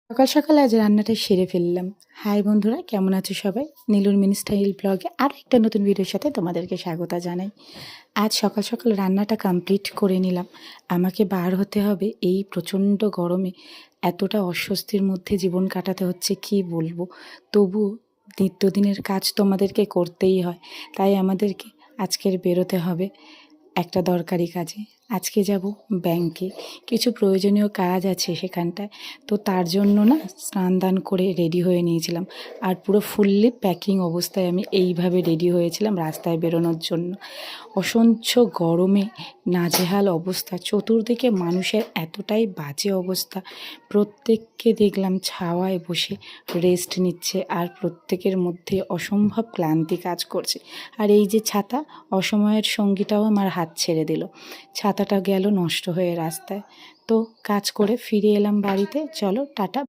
সকাল সকাল আজ রান্নাটা সেরে ফেললাম। হাই বন্ধুরা, কেমন আছো সবাই? নীলুর মিনি স্টাইল ব্লগে আরও একটা নতুন ভিডিওর সাথে তোমাদেরকে স্বাগত জানাই। আজ সকাল সকাল রান্নাটা কমপ্লিট করে নিলাম। আমাকে বার হতে হবে এই প্রচণ্ড গরমে। এতটা অস্বস্তির মধ্যে জীবন কাটাতে হচ্ছে কি বলবো। তবুও নিত্যদিনের কাজ তোমাদেরকে করতেই হয়, তাই আমাদেরকে আজকের বেরোতে হবে একটা দরকারি কাজে। আজকে যাব ব্যাংকে, কিছু প্রয়োজনীয় কাজ আছে সেখানটায়। তো তার জন্য না স্নান দান করে রেডি হয়ে নিয়েছিলাম, আর পুরো ফুললি প্যাকিং অবস্থায় আমি এইভাবে রেডি হয়েছিলাম রাস্তায় বেরোনোর জন্য। অসহ্য গরমে নাজেহাল অবস্থা, চতুর্দিকে মানুষের এতটাই বাজে অবস্থা। প্রত্যেককে দেখলাম ছাওয়ায় বসে রেস্ট নিচ্ছে, আর প্রত্যেকের মধ্যে অসম্ভব ক্লান্তি কাজ করছে। আর এই যে ছাতা, অসময়ের সঙ্গীটাও আমার হাত ছেড়ে দিল। ছাতাটা গেল নষ্ট হয়ে রাস্তায়। তো কাজ করে ফিরে এলাম বাড়িতে। চলো টাটা।